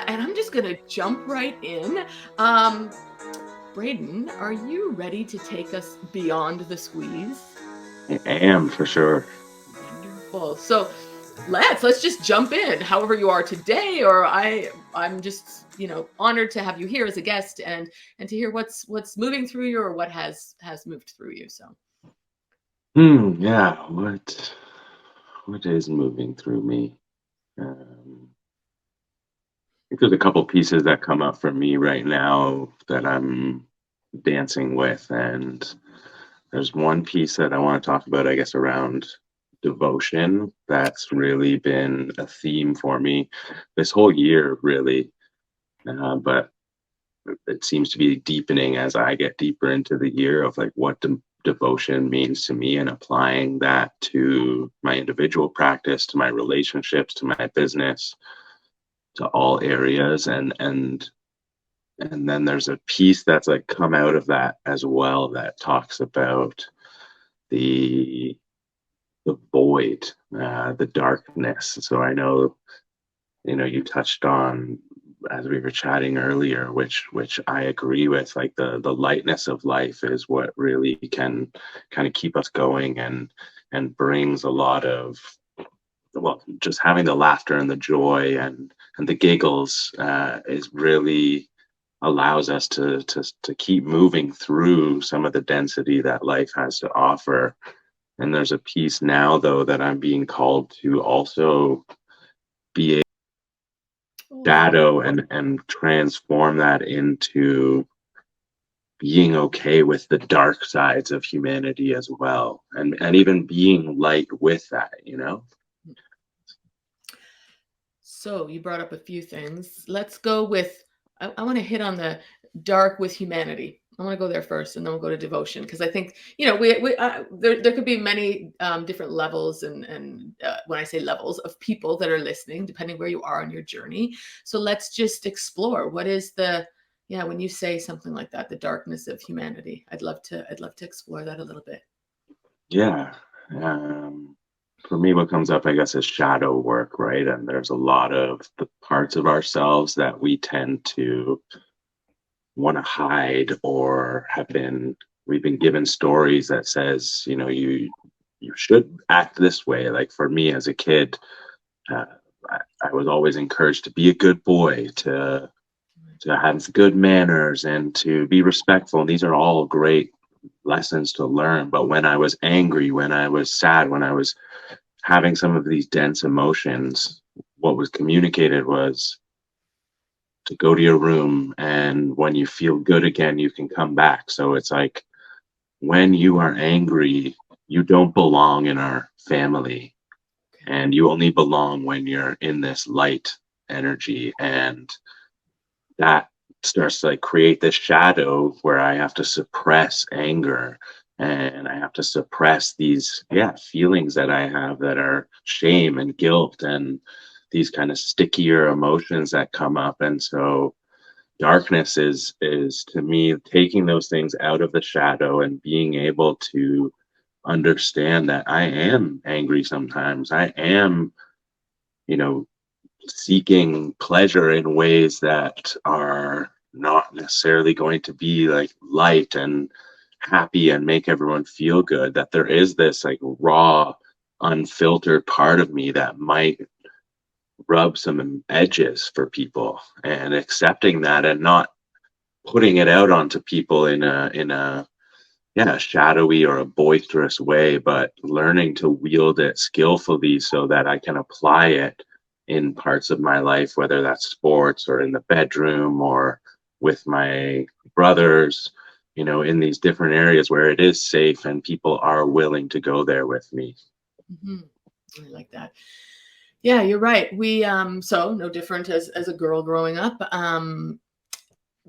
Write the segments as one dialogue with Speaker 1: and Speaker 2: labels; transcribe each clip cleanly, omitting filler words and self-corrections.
Speaker 1: And I'm just going to jump right in. Um, Braedyn, are you ready to take us beyond the squeeze?
Speaker 2: I am for sure.
Speaker 1: Wonderful. So let's just jump in. However you are today, or I'm just honored to have you here as a guest and to hear what's moving through you or what has moved through you. So
Speaker 2: Yeah. What is moving through me? I think there's a couple pieces that come up for me right now that I'm dancing with, and there's one piece that I want to talk about, I guess, around devotion. That's really been a theme for me this whole year, really. But it seems to be deepening as I get deeper into the year of like what devotion means to me and applying that to my individual practice, to my relationships, to my business, to all areas. And then there's a piece that's like come out of that as well that talks about the the void, the darkness. So I know, you touched on as we were chatting earlier, which I agree with. Like the lightness of life is what really can kind of keep us going and brings a lot of, well, just having the laughter and the joy and the giggles is really allows us to keep moving through some of the density that life has to offer. And there's a piece now though that I'm being called to also be a
Speaker 1: oh,
Speaker 2: shadow and transform that into being okay with the dark sides of humanity as well, and even being light with that.
Speaker 1: so you brought up a few things. Let's go with I want to hit on the dark with humanity. I want to go there first, and then we'll go to devotion because I think there could be many different levels and when I say levels of people that are listening, depending where you are on your journey. So let's just explore what is the when you say something like that, the darkness of humanity. I'd love to explore that a little bit.
Speaker 2: Yeah. um, for me, what comes up, I guess, is shadow work, right? And there's a lot of the parts of ourselves that we tend to want to hide, or we've been given stories that says, you should act this way. Like for me as a kid, uh, I was always encouraged to be a good boy, to have good manners, and to be respectful. And these are all great lessons to learn. But when I was angry, when I was sad, when I was having some of these dense emotions, what was communicated was to go to your room, and when you feel good again, you can come back. So it's like when you are angry, you don't belong in our family,
Speaker 1: Okay.
Speaker 2: and you only belong when you're in this light energy. And that starts to like create this shadow where I have to suppress anger, and I have to suppress these feelings that I have that are shame and guilt and these kind of stickier emotions that come up. And so darkness is to me taking those things out of the shadow and being able to understand that I am angry sometimes. I am, you know, seeking pleasure in ways that are not necessarily going to be like light and happy and make everyone feel good. That there is this like raw, unfiltered part of me that might rub some edges for people, and accepting that and not putting it out onto people in a shadowy or a boisterous way, but learning to wield it skillfully so that I can apply it in parts of my life, whether that's sports or in the bedroom or with my brothers, in these different areas where it is safe and people are willing to go there with me.
Speaker 1: Hmm. I like that. Yeah, you're right. We so no different as a girl growing up.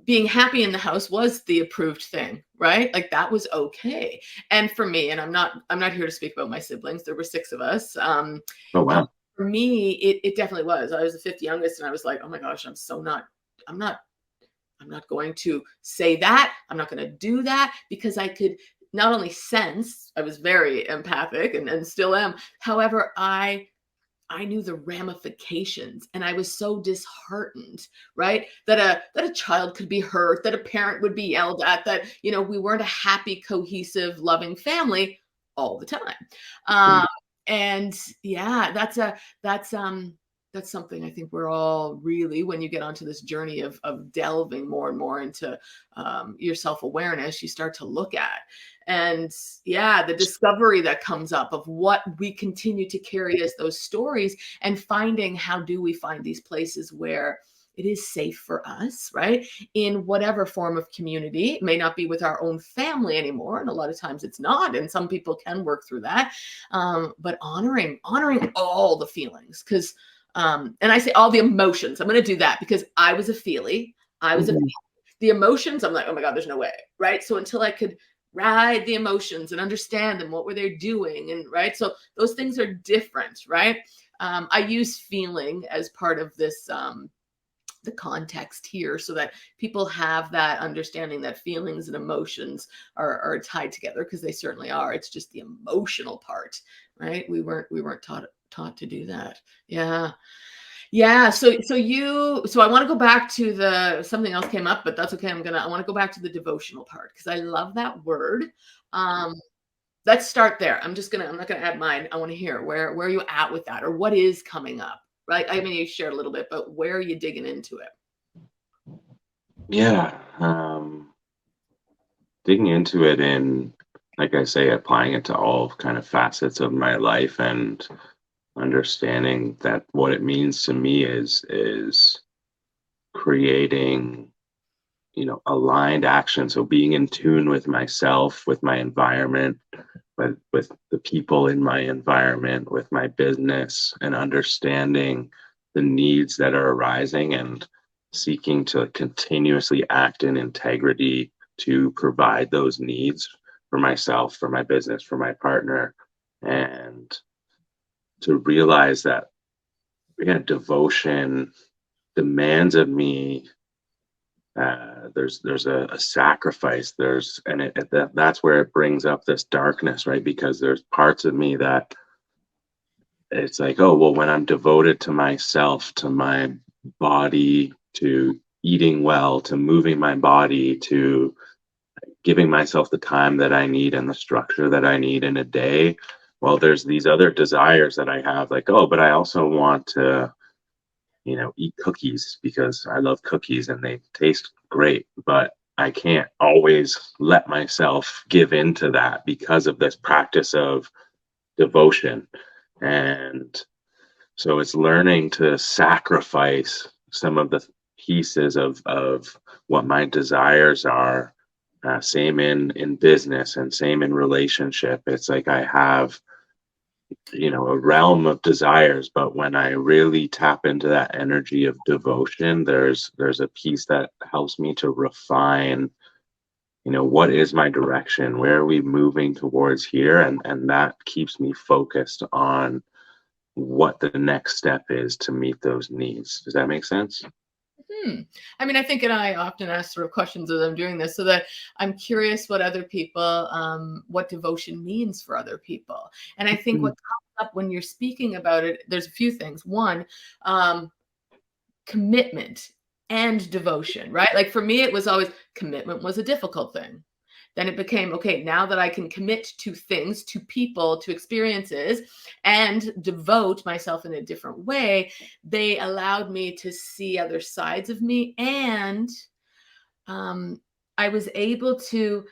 Speaker 1: Being happy in the house was the approved thing, right? Like that was okay. And for me, and I'm not here to speak about my siblings. There were six of us.
Speaker 2: Oh,
Speaker 1: How
Speaker 2: wow.
Speaker 1: for me, it definitely was. I was the fifth youngest, and I was like, oh my gosh, I'm not, I'm not going to say that. I'm not going to do that because I could not only sense, I was very empathic and still am. However, I knew the ramifications, and I was so disheartened, right? That a child could be hurt, that a parent would be yelled at, that, we weren't a happy, cohesive, loving family all the time.
Speaker 2: Mm.
Speaker 1: Um, and yeah, that's something I think we're all really, when you get onto this journey of delving more and more into your self-awareness, you start to look at. And yeah, the discovery that comes up of what we continue to carry as those stories, and finding, how do we find these places where it is safe for us, right? In whatever form of community. It may not be with our own family anymore, and a lot of times it's not, and some people can work through that. But honoring all the feelings, because and I say all the emotions. I'm going to do that because I was a feely. I was a
Speaker 2: Mhm.
Speaker 1: The emotions. I'm like, oh my God, there's no way, right? So until I could ride the emotions and understand them, what were they doing, and right. So those things are different, right? I use feeling as part of this. The context here, so that people have that understanding that feelings and emotions are tied together, because they certainly are. It's just the emotional part, right? We weren't taught to do that. Yeah. Yeah. So I want to go back to the something else came up, but that's okay. I want to go back to the devotional part, because I love that word. Um, let's start there. I'm not gonna add mine. I want to hear where are you at with that, or what is coming up, right? I mean, you shared a little bit, but where are you digging into it?
Speaker 2: Yeah. Digging into it and, like I say, applying it to all kind of facets of my life and understanding that what it means to me is creating, aligned action. So being in tune with myself, with my environment, with the people in my environment, with my business, and understanding the needs that are arising and seeking to continuously act in integrity to provide those needs for myself, for my business, for my partner, and to realize that, yeah, devotion demands of me. There's a sacrifice. That's where it brings up this darkness, right? Because there's parts of me that it's like, oh well, when I'm devoted to myself, to my body, to eating well, to moving my body, to giving myself the time that I need and the structure that I need in a day. Well, there's these other desires that I have, like, oh, but I also want to, eat cookies because I love cookies and they taste great, but I can't always let myself give into that because of this practice of devotion. And so it's learning to sacrifice some of the pieces of what my desires are. Same in business and same in relationship. It's like I have, a realm of desires, but when I really tap into that energy of devotion, there's a piece that helps me to refine, what is my direction, where are we moving towards here, and that keeps me focused on what the next step is to meet those needs. Does that make sense?
Speaker 1: Hmm. I mean, I think, and I often ask sort of questions as I'm doing this, so that I'm curious what other people, what devotion means for other people. And I think what
Speaker 2: Mm.
Speaker 1: comes up when you're speaking about it, there's a few things. One, um, commitment and devotion, right? Like for me, it was always, commitment was a difficult thing. Then it became, okay, now that I can commit to things, to people, to experiences, and devote myself in a different way, they allowed me to see other sides of me. And um, I was able to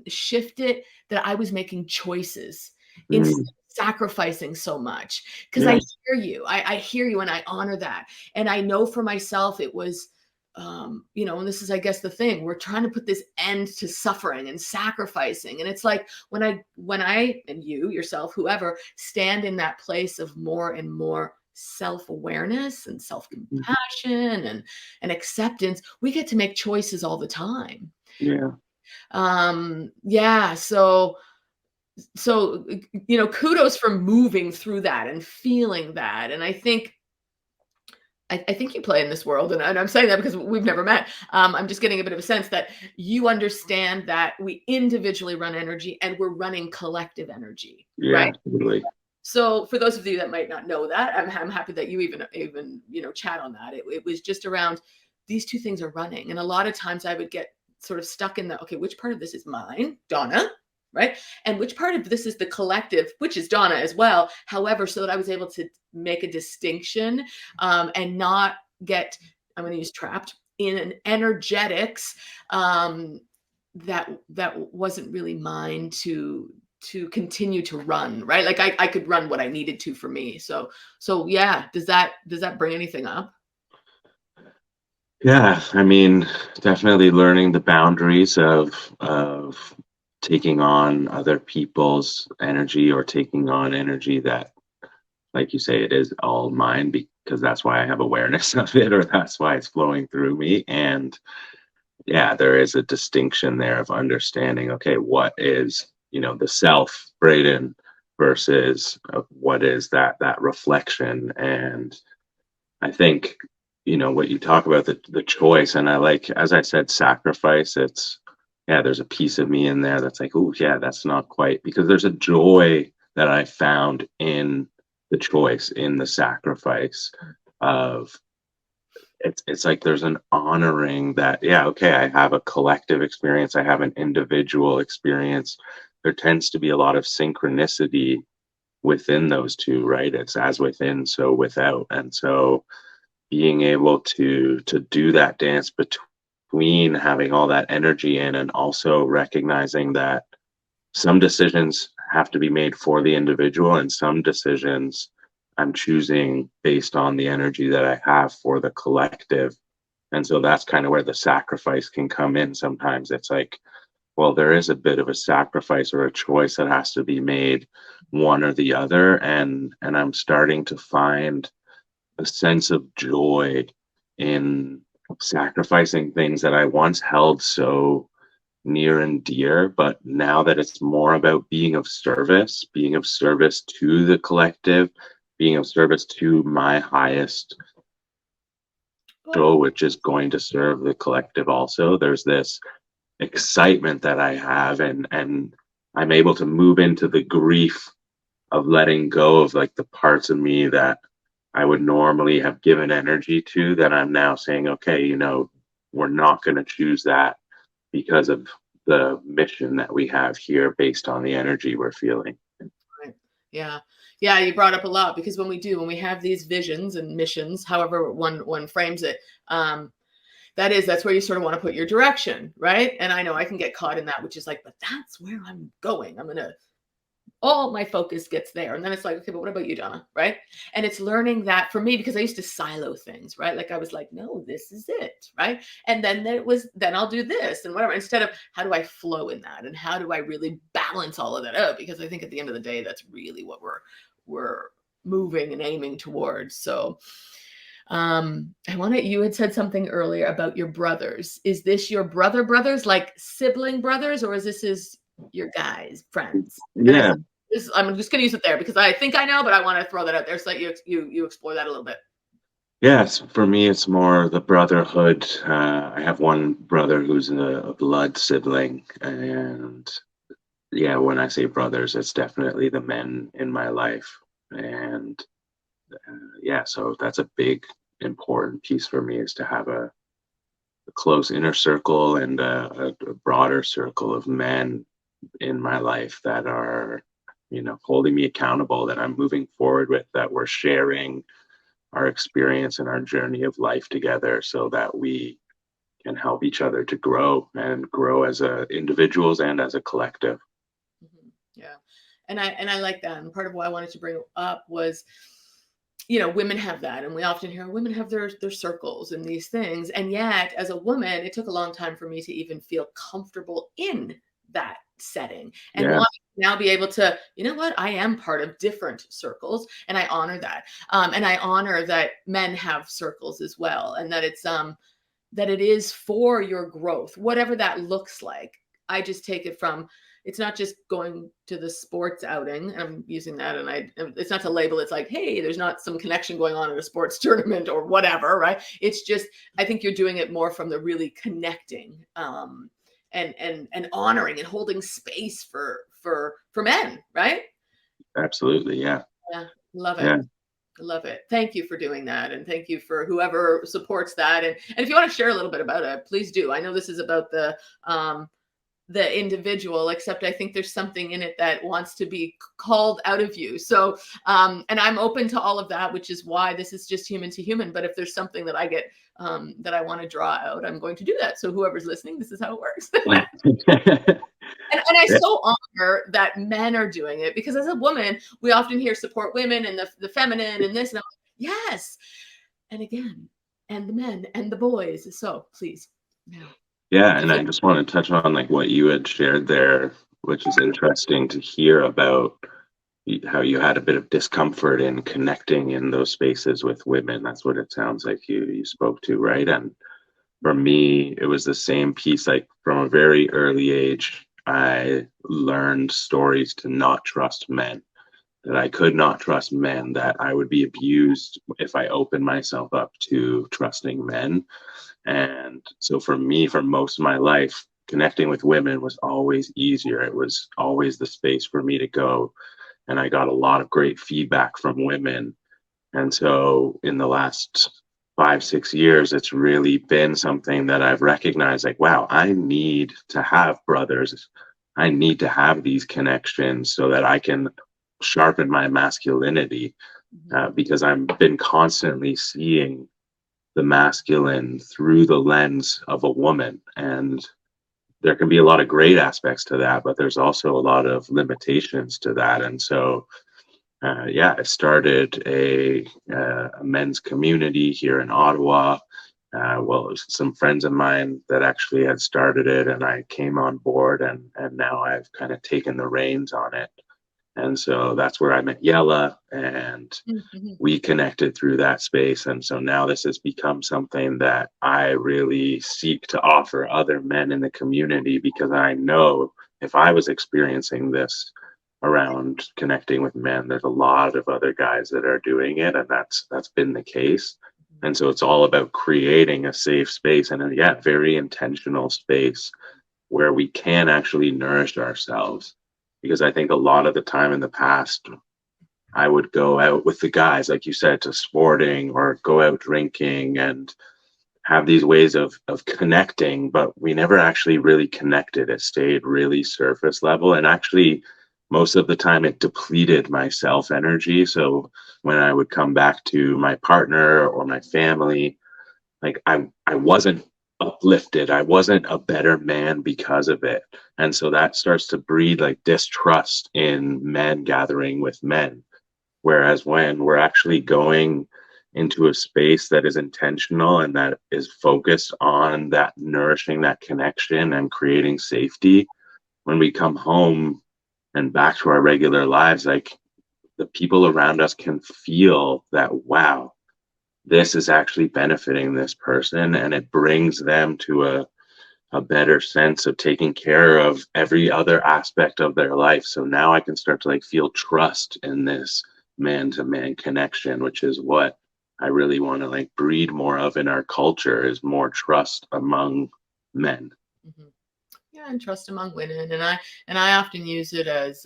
Speaker 1: shift it, that I was making choices instead
Speaker 2: Mm.
Speaker 1: of sacrificing so much. Because I
Speaker 2: Yeah.
Speaker 1: hear you, I hear you, and I honor that. And I know for myself, it was, and this is, I guess, the thing, we're trying to put this end to suffering and sacrificing. And it's like, when I, and you yourself, whoever, stand in that place of more and more self-awareness and
Speaker 2: Mm.
Speaker 1: self-compassion and acceptance, we get to make choices all the time.
Speaker 2: Yeah.
Speaker 1: Yeah, so kudos for moving through that and feeling that. And I think you play in this world, and I'm saying that because we've never met. I'm just getting a bit of a sense that you understand that we individually run energy, and we're running collective energy, right?
Speaker 2: Yeah. Totally.
Speaker 1: So for those of you that might not know that, I'm happy that you even chat on that. It was just around these two things are running, and a lot of times I would get sort of stuck in the, okay, which part of this is mine, Donna, right, and which part of this is the collective, which is Donna as well. However, so that I was able to make a distinction, and not get, I'm going to use trapped in an energetics, that wasn't really mine to continue to run, right? Like I could run what I needed to for me. So yeah, does that bring anything up?
Speaker 2: Yeah, I mean, definitely learning the boundaries of taking on other people's energy or taking on energy that, like you say, it is all mine because that's why I have awareness of it, or that's why it's flowing through me. And yeah, there is a distinction there of understanding, okay, what is, the self, Braedyn, versus what is that reflection. And I think, what you talk about, the choice, and I like, as I said, sacrifice, it's, yeah, there's a piece of me in there that's like, oh, yeah, that's not quite, because there's a joy that I found in the choice, in the sacrifice of, it's like there's an honoring that, yeah, okay, I have a collective experience, I have an individual experience. There tends to be a lot of synchronicity within those two, right? It's as within, so without. And so being able to do that dance between having all that energy in and also recognizing that some decisions have to be made for the individual and some decisions I'm choosing based on the energy that I have for the collective. And so that's kind of where the sacrifice can come in. Sometimes it's like, well, there is a bit of a sacrifice or a choice that has to be made, one or the other. And I'm starting to find a sense of joy in sacrificing things that I once held so near and dear, but now that it's more about being of service to the collective, being of service to my highest goal, which is going to serve the collective also. There's this excitement that I have, and I'm able to move into the grief of letting go of like the parts of me that I would normally have given energy to, that I'm now saying, okay, we're not going to choose that because of the mission that we have here based on the energy we're feeling.
Speaker 1: Right. Yeah. Yeah, you brought up a lot, because when we have these visions and missions, however one frames it, that's where you sort of want to put your direction, right? And I know I can get caught in that, which is like, but that's where I'm going. I'm gonna all my focus gets there. And then it's like, okay, but what about you, Donna? Right. And it's learning that for me, because I used to silo things, right? Like I was like, no, this is it. Right. And then then I'll do this and whatever, instead of how do I flow in that? And how do I really balance all of that out? Because I think at the end of the day, that's really what we're moving and aiming towards. So you had said something earlier about your brothers. Is this your brothers, like sibling brothers, or is this your guys, friends? And
Speaker 2: Yeah.
Speaker 1: I'm just going to use it there because I think I know, but I want to throw that out there so that you explore that a little bit.
Speaker 2: Yes, for me, it's more the brotherhood. I have one brother who's a blood sibling. And yeah, when I say brothers, it's definitely the men in my life. And yeah, so that's a big, important piece for me, is to have a close inner circle and a broader circle of men in my life that are, holding me accountable, that I'm moving forward with, that we're sharing our experience and our journey of life together so that we can help each other to grow and grow as individuals and as a collective.
Speaker 1: Yeah. And I like that. And part of what I wanted to bring up was, women have that. And we often hear women have their circles and these things. And yet, as a woman, it took a long time for me to even feel comfortable in that setting and
Speaker 2: Yeah,
Speaker 1: want to now be able to, you know what, I am part of different circles and I honor that. And I honor that men have circles as well. And that that it is for your growth, whatever that looks like. I just take it from, it's not just going to the sports outing. I'm using that, and it's not to label. It's like, hey, there's not some connection going on in a sports tournament or whatever, right? It's just, I think you're doing it more from the really connecting, and honoring and holding space for men, right?
Speaker 2: absolutely. Yeah.
Speaker 1: Yeah, love it.
Speaker 2: Yeah.
Speaker 1: Love it. Thank you for doing that, and thank you for whoever supports that. And if you want to share a little bit about it, please do. I know this is about the individual, except I think there's something in it that wants to be called out of you. So, and I'm open to all of that, which is why this is just human to human. But if there's something that I get that I want to draw out, I'm going to do that. So whoever's listening, this is how it works. And I
Speaker 2: Yeah.
Speaker 1: so honor that men are doing it, because as a woman, we often hear support women and the feminine and this. And I'm like, yes. And again, and the men and the boys. So please, now,
Speaker 2: Yeah,
Speaker 1: do you
Speaker 2: and
Speaker 1: feel?
Speaker 2: I just want to touch on like what you had shared there, which is interesting to hear about how you had a bit of discomfort in connecting in those spaces with women. That's what it sounds like you spoke to, right? And for me, it was the same piece. Like from a very early age, I learned stories to not trust men, that I could not trust men, that I would be abused if I opened myself up to trusting men. And so for me, for most of my life, connecting with women was always easier. It was always the space for me to go. And I got a lot of great feedback from women. And so in the last 5, 6 years, it's really been something that I've recognized like, wow, I need to have brothers. I need to have these connections so that I can sharpen my masculinity,
Speaker 1: Mhm.
Speaker 2: because I've been constantly seeing the masculine through the lens of a woman. And there can be a lot of great aspects to that, but there's also a lot of limitations to that. And so, yeah, I started a men's community here in Ottawa. Well, it was some friends of mine that actually had started it, and I came on board, and now I've kind of taken the reins on it. And so that's where I met Yella, and
Speaker 1: Mhm.
Speaker 2: we connected through that space. And so now this has become something that I really seek to offer other men in the community, because I know if I was experiencing this around connecting with men, there's a lot of other guys that are doing it, and that's been the case. And so it's all about creating a safe space, and a, yeah, very intentional space where we can actually nourish ourselves. Because I think a lot of the time in the past, I would go out with the guys, like you said, to sporting or go out drinking and have these ways of connecting, but we never actually really connected. It stayed really surface level. And actually, most of the time, it depleted my self energy. So when I would come back to my partner or my family, like I wasn't uplifted. I wasn't a better man because of it. And so that starts to breed like distrust in men gathering with men. Whereas when we're actually going into a space that is intentional and that is focused on that nourishing that connection and creating safety, when we come home and back to our regular lives, like the people around us can feel that, wow, this is actually benefiting this person, and it brings them to a better sense of taking care of every other aspect of their life. So now I can start to like feel trust in this man to man connection, which is what I really want to like breed more of in our culture, is more trust among men.
Speaker 1: Mhm. Yeah, and trust among women, and I often use it as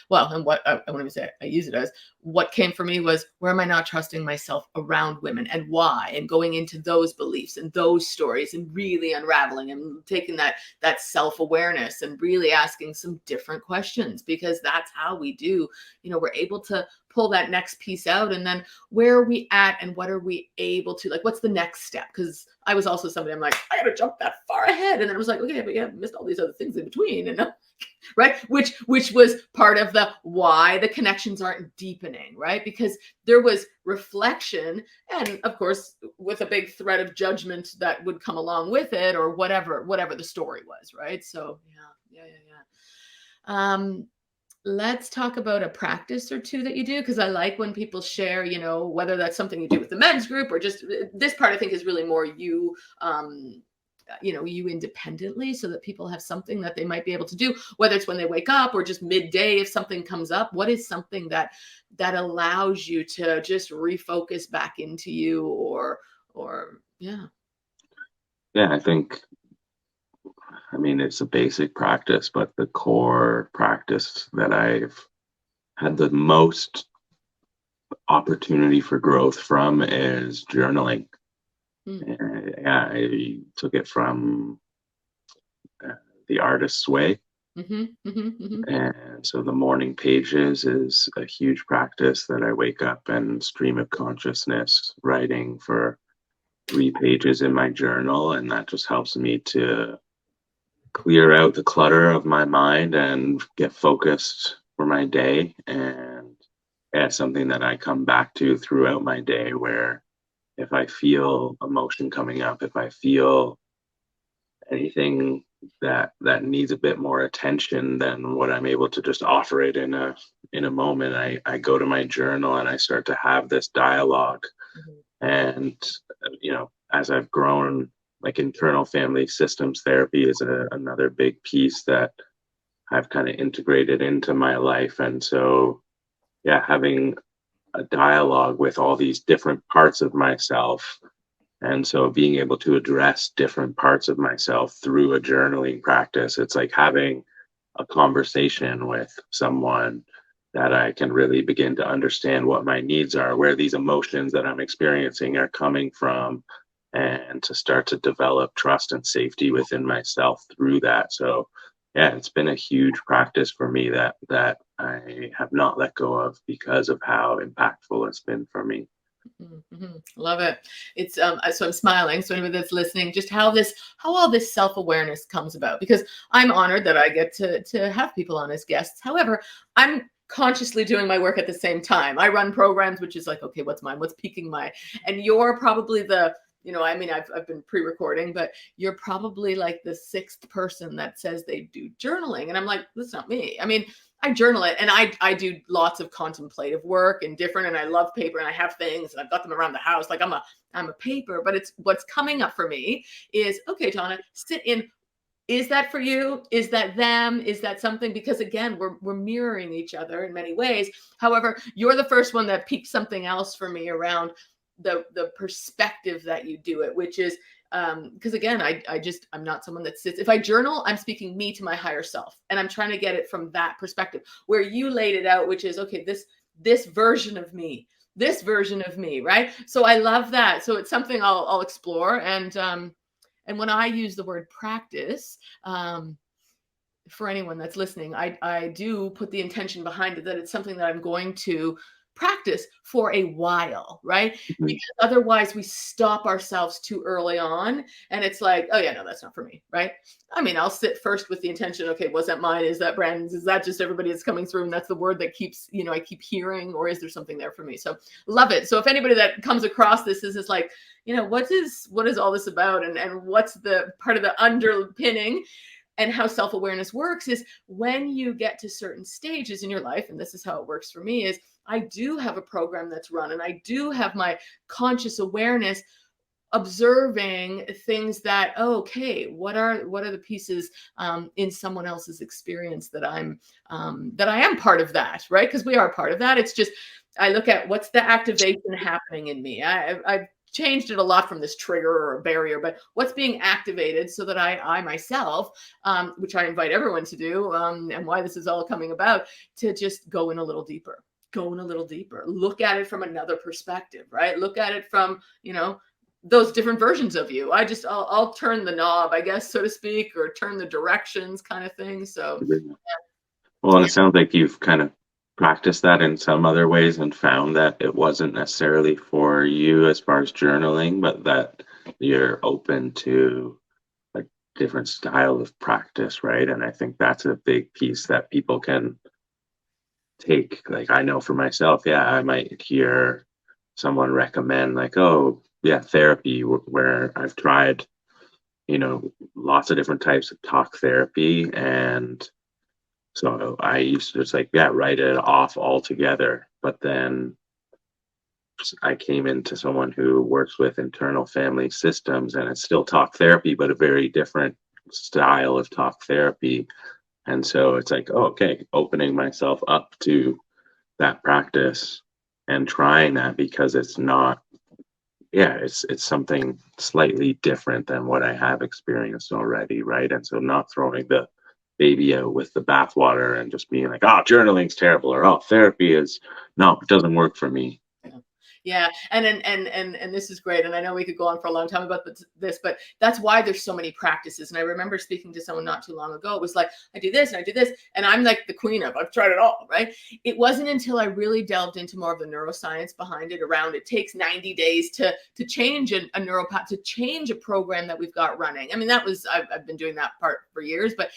Speaker 1: well. And what I want to say, I use it as what came for me was, where am I not trusting myself around women, and why, and going into those beliefs and those stories, and really unraveling and taking that self awareness and really asking some different questions, because that's how we do. We're able to pull that next piece out, and then where are we at, and what are we able to, like, what's the next step? Because I was also somebody, I'm like, I gotta jump that far ahead, and then I was like, okay, but yeah, missed all these other things in between, and right, which was part of the why the connections aren't deepening, right? Because there was reflection, and of course with a big threat of judgment that would come along with it, or whatever the story was, right? So yeah. Let's talk about a practice or two that you do, because I like when people share, whether that's something you do with the men's group, or just this part, I think, is really more you, you independently, so that people have something that they might be able to do, whether it's when they wake up or just midday if something comes up. What is something that allows you to just refocus back into you, or yeah.
Speaker 2: Yeah, I mean, it's a basic practice, but the core practice that I've had the most opportunity for growth from is journaling.
Speaker 1: Mm.
Speaker 2: Yeah, I took it from the artist's way.
Speaker 1: Mhm, mhm, mhm.
Speaker 2: And so the morning pages is a huge practice that I wake up and stream of consciousness writing for 3 pages in my journal. And that just helps me to clear out the clutter of my mind and get focused for my day. And yeah, it's something that I come back to throughout my day where if I feel emotion coming up, if I feel anything that needs a bit more attention than what I'm able to just offer it in a moment, I go to my journal and I start to have this dialogue.
Speaker 1: Mhm.
Speaker 2: And as I've grown, like internal family systems therapy is another big piece that I've kind of integrated into my life. And so yeah, having a dialogue with all these different parts of myself, and so being able to address different parts of myself through a journaling practice, it's like having a conversation with someone that I can really begin to understand what my needs are, where these emotions that I'm experiencing are coming from, and to start to develop trust and safety within myself through that. So yeah, it's been a huge practice for me that I have not let go of because of how impactful it's been for me.
Speaker 1: Mhm. Love it. It's so I'm smiling. So anybody that's listening, just how all this self-awareness comes about, because I'm honored that I get to have people on as guests. However, I'm consciously doing my work at the same time. I run programs, which is like, okay, what's mine? What's piquing my, and you're probably I mean, I've been pre-recording, but you're probably like the sixth person that says they do journaling. And I'm like, that's not me. I mean, I journal it, and I do lots of contemplative work and different, and I love paper, and I have things and I've got them around the house. Like I'm a paper, but it's what's coming up for me is, okay, Donna, sit in. Is that for you? Is that them? Is that something? Because again, we're mirroring each other in many ways. However, you're the first one that piqued something else for me around the perspective that you do it, which is because again, I'm not someone that sits. If I journal, I'm speaking me to my higher self, and I'm trying to get it from that perspective where you laid it out, which is, okay, this version of me, right? So I love that. So it's something I'll explore. And when I use the word practice, for anyone that's listening, I do put the intention behind it that it's something that I'm going to practice for a while, right?
Speaker 2: Mhm.
Speaker 1: Because otherwise we stop ourselves too early on, and it's like, oh yeah, no, that's not for me, right? I mean, I'll sit first with the intention, okay, was that mine? Is that Brandon's? Is that just everybody that's coming through? And that's the word that keeps, I keep hearing, or is there something there for me? So love it. So if anybody that comes across this is like, what is all this about? And what's the part of the underpinning? And how self-awareness works is when you get to certain stages in your life, and this is how it works for me, is I do have a program that's run, and I do have my conscious awareness observing things that, oh, okay, what are the pieces in someone else's experience that I am part of that, right? Because we are part of that. It's just I look at what's the activation happening in me. I've changed it a lot from this trigger or a barrier, but what's being activated so that I myself, which I invite everyone to do, and why this is all coming about, to just go in a little deeper. Look at it from another perspective, right? Look at it from, those different versions of you. I'll turn the knob, I guess, so to speak, or turn the directions kind of thing. So
Speaker 2: Well, and it sounds like you've kind of practiced that in some other ways and found that it wasn't necessarily for you as far as journaling, but that you're open to a different style of practice, right? And I think that's a big piece that people can take. Like, I know for myself, yeah, I might hear someone recommend, like, oh, yeah, therapy, where I've tried, lots of different types of talk therapy. And so I used to just like, yeah, write it off altogether. But then I came into someone who works with internal family systems, and it's still talk therapy, but a very different style of talk therapy. And so it's like, oh, okay, opening myself up to that practice and trying that, because it's not, yeah, it's something slightly different than what I have experienced already, right? And so not throwing the baby out with the bathwater and just being like, oh, journaling's terrible, or oh, therapy is no, it doesn't work for me.
Speaker 1: Yeah, and this is great, and I know we could go on for a long time about this, but that's why there's so many practices. And I remember speaking to someone not too long ago. It was like, I do this and I do this, and I'm like the queen of I've tried it all, right? It wasn't until I really delved into more of the neuroscience behind it. Around it takes 90 days to change a neuropath, to change a program that we've got running. I mean, that was I've been doing that part for years, but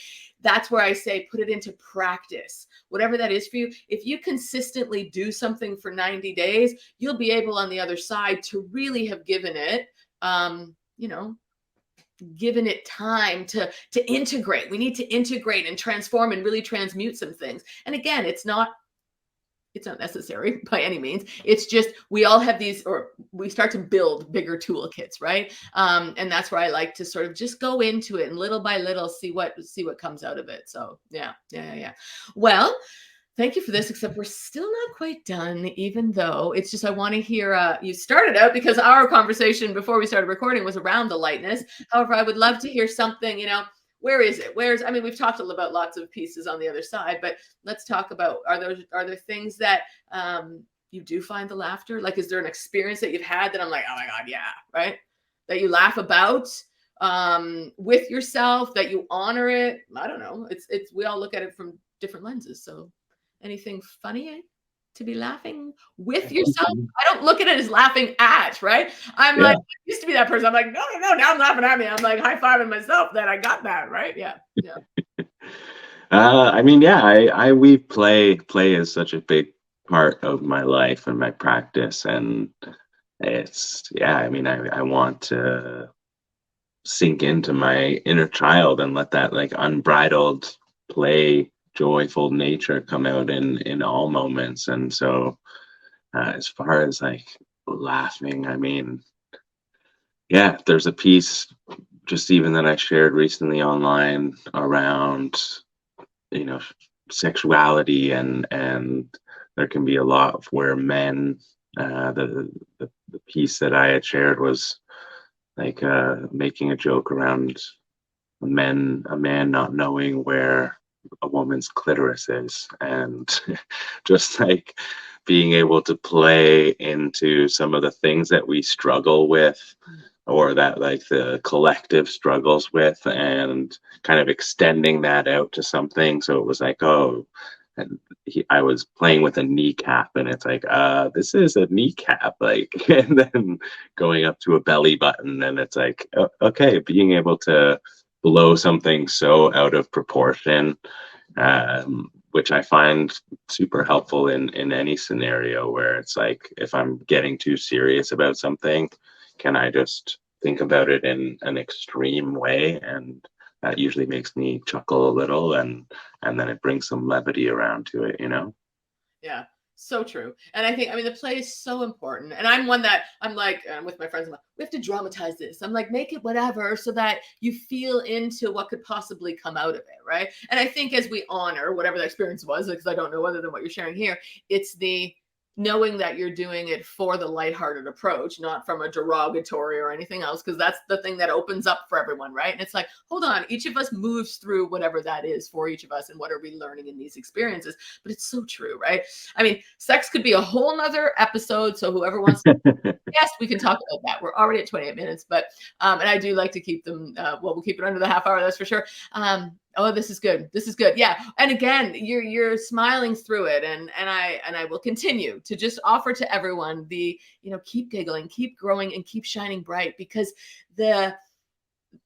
Speaker 1: that's where I say put it into practice, whatever that is for you. If you consistently do something for 90 days, you'll be able on the other side to really have given it, you know, given it time to integrate. We need to integrate and transform and really transmute some things. And again, it's not necessary by any means. It's just we all have these, or we start to build bigger toolkits, right? And that's where I like to sort of just go into it and little by little see what comes out of it. So yeah. Well, thank you for this, except we're still not quite done, even though it's just I want to hear, you started out because our conversation before we started recording was around the lightness. However, I would love to hear something, where is it? I mean, we've talked about lots of pieces on the other side, but let's talk about, are there things that you do find the laughter? Like, is there an experience that you've had that I'm like, oh my God, yeah, right? That you laugh about with yourself, that you honor it? I don't know. We all look at it from different lenses. So anything funny to be laughing with yourself? I don't look at it as laughing at, right? I'm like, I used to be that person. I'm like, no, now I'm laughing at me. I'm like high-fiving myself that I got that, right? Yeah.
Speaker 2: I mean, yeah, I weave play is such a big part of my life and my practice, and I mean, I want to sink into my inner child and let that like unbridled play, joyful nature come out in all moments. And so as far as like laughing, I mean, yeah, there's a piece just even that I shared recently online around, you know, sexuality, and there can be a lot of where men, the piece that I had shared was like making a joke around a man not knowing where a woman's clitoris is, and just like being able to play into some of the things that we struggle with, or that like the collective struggles with, and kind of extending that out to something. So it was like, oh, and I was playing with a kneecap, and it's like, this is a kneecap, like, and then going up to a belly button, and it's like, okay, being able to blow something so out of proportion, which I find super helpful in any scenario where it's like, if I'm getting too serious about something, can I just think about it in an extreme way? And that usually makes me chuckle a little, and then it brings some levity around to it,
Speaker 1: Yeah, so true. And I mean, the play is so important. And I'm one that I'm like, with my friends, I'm like, we have to dramatize this. I'm like, make it whatever so that you feel into what could possibly come out of it, right? And I think as we honor whatever the experience was, because I don't know other than what you're sharing here, it's the knowing that you're doing it for the lighthearted approach, not from a derogatory or anything else, because that's the thing that opens up for everyone, right? And it's like, hold on, each of us moves through whatever that is for each of us, and what are we learning in these experiences. But it's so true, right? I mean, sex could be a whole nother episode, so whoever wants to, yes, we can talk about that. We're already at 28 minutes, but and I do like to keep them, we'll keep it under the half hour, that's for sure. Oh, this is good. Yeah. And again, you're smiling through it. And I will continue to just offer to everyone the, keep giggling, keep growing, and keep shining bright, because the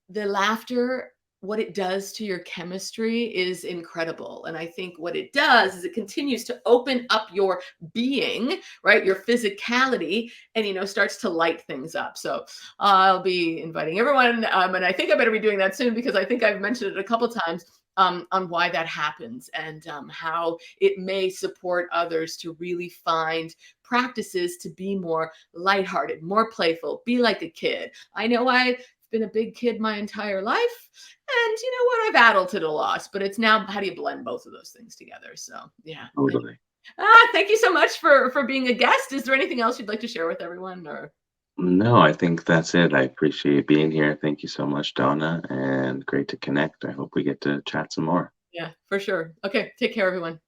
Speaker 1: laughter, what it does to your chemistry is incredible. And I think what it does is it continues to open up your being, right? Your physicality, and, starts to light things up. So I'll be inviting everyone. And I think I better be doing that soon, because I think I've mentioned it a couple of times on why that happens, and how it may support others to really find practices to be more lighthearted, more playful, be like a kid. I know I've been a big kid my entire life, and you know what, I've adulted a lot, but it's now, how do you blend both of those things together? So yeah.
Speaker 2: Totally.
Speaker 1: Thank you so much for being a guest. Is there anything else you'd like to share with everyone, or?
Speaker 2: No, I think that's it. I appreciate being here. Thank you so much, Donna, and great to connect. I hope we get to chat some more.
Speaker 1: Yeah, for sure. Okay, take care, everyone.